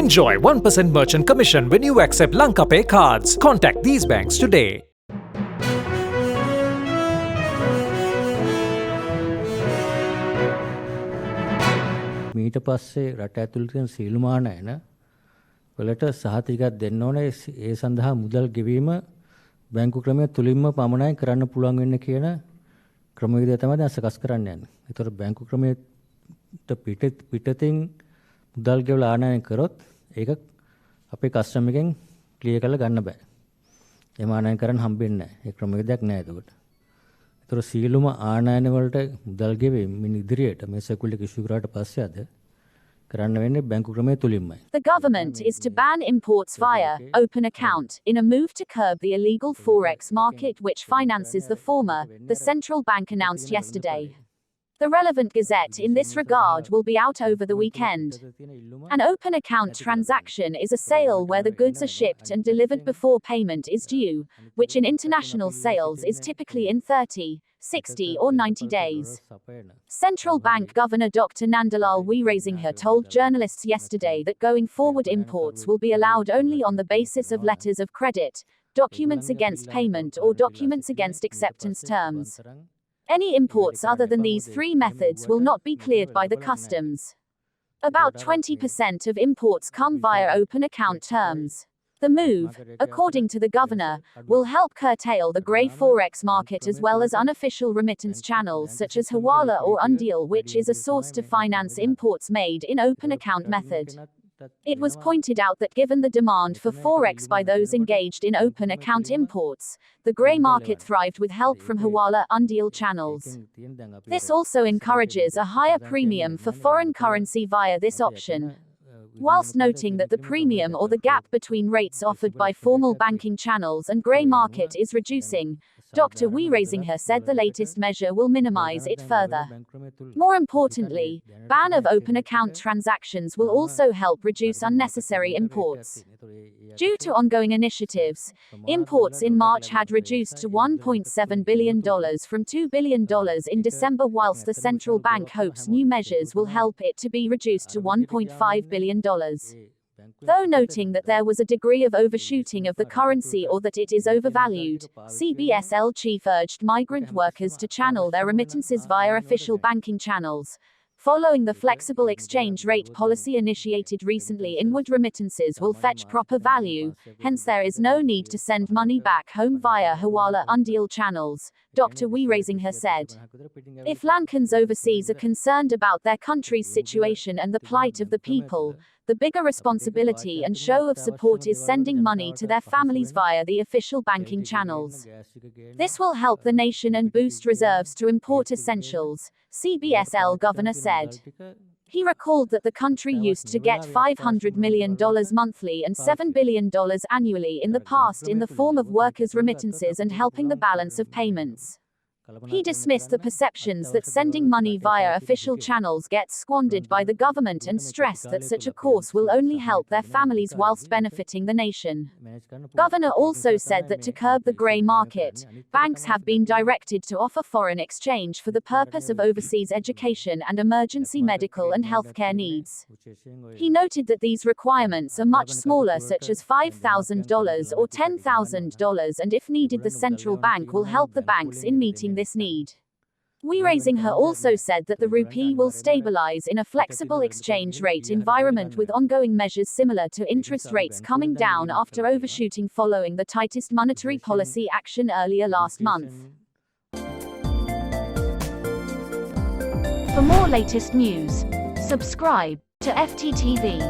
Enjoy 1% merchant commission when you accept Lanka Pay cards. Contact these banks today. මීට පස්සේ රට ඇතුළත තියෙන සියලුම ආනයන වලට සහතිකයක් දෙන්න ඕනේ. ඒ සඳහා මුදල් ගෙවීම බැංකු ක්‍රමය තුලින්ම පමණයි කරන්න පුළුවන් වෙන්නේ කියන ක්‍රමවේදය තමයි දැන් සකස් කරන්න යන්නේ. ඒතර බැංකු ක්‍රමයට පිටතින් මුදල් ගෙවලා ආනයන කරොත් ඒක අපේ කස්ටමර් එකෙන් ක්ලියර් කරලා ගන්න බෑ. එහෙම ආනයන කරන්න හම්බෙන්නේ නැහැ. ඒ ක්‍රමවේදයක් නැහැ ඒකට. ඒතර සියලුම ආනයන වලට මුදල් ගෙවීම ඉදිරියට මේ සෙකුරිටි එක ඉෂුව කරාට පස්සේ අද කරන්න වෙන්නේ බැංකු ක්‍රමය තුලින්මයි. The government is to ban imports via open account in a move to curb the illegal forex market which finances the former, the central bank announced yesterday. The relevant gazette in this regard will be out over the weekend. An open account transaction is a sale where the goods are shipped and delivered before payment is due, which in international sales is typically in 30, 60 or 90 days. Central Bank Governor Dr. Nandalal Weerasinghe told journalists yesterday that going forward imports will be allowed only on the basis of letters of credit, documents against payment or documents against acceptance terms. Any imports other than these three methods will not be cleared by the customs. About 20% of imports come via open account terms. The move, according to the governor, will help curtail the grey forex market as well as unofficial remittance channels such as Hawala or Undeal, which is a source to finance imports made in open account method. It was pointed out that given the demand for forex by those engaged in open account imports, the grey market thrived with help from Hawala Undeal channels. This also encourages a higher premium for foreign currency via this option. Whilst noting that the premium or the gap between rates offered by formal banking channels and grey market is reducing, Dr. Weerasinghe said the latest measure will minimize it further. More importantly, ban of open account transactions will also help reduce unnecessary imports. Due to ongoing initiatives, imports in March had reduced to $1.7 billion from $2 billion in December, whilst the central bank hopes new measures will help it to be reduced to $1.5 billion. Though noting that there was a degree of overshooting of the currency or that it is overvalued, CBSL chief urged migrant workers to channel their remittances via official banking channels. Following the flexible exchange rate policy initiated recently, inward remittances will fetch proper value, hence there is no need to send money back home via Hawala Undeal channels, Dr. Weerasinghe said. If Lankans overseas are concerned about their country's situation and the plight of the people, the bigger responsibility and show of support is sending money to their families via the official banking channels. This will help the nation and boost reserves to import essentials, CBSL governor said. He recalled that the country used to get $500 million monthly and $7 billion annually in the past in the form of workers' remittances and helping the balance of payments. He dismissed the perceptions that sending money via official channels gets squandered by the government and stressed that such a course will only help their families whilst benefiting the nation. Governor also said that to curb the grey market, banks have been directed to offer foreign exchange for the purpose of overseas education and emergency medical and healthcare needs. He noted that these requirements are much smaller, such as $5,000 or $10,000, and if needed the central bank will help the banks in meeting this need. Weerasinghe also said that the rupee will stabilize in a flexible exchange rate environment with ongoing measures similar to interest rates coming down after overshooting following the tightest monetary policy action earlier last month. For more latest news, subscribe to FTTV.